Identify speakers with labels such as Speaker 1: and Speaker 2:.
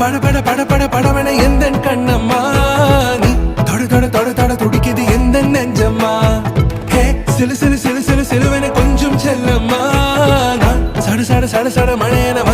Speaker 1: பட பட பட பட படவன எந்த கண்ணம்மா நீ தொட தொட தொட தொட துடிக்குது எந்த நெஞ்சம்மா ஹே சிலு சிலு சிலு சிலு சிலுவன கொஞ்சம் செல்லம்மா நான் சட சட சட சட மழையன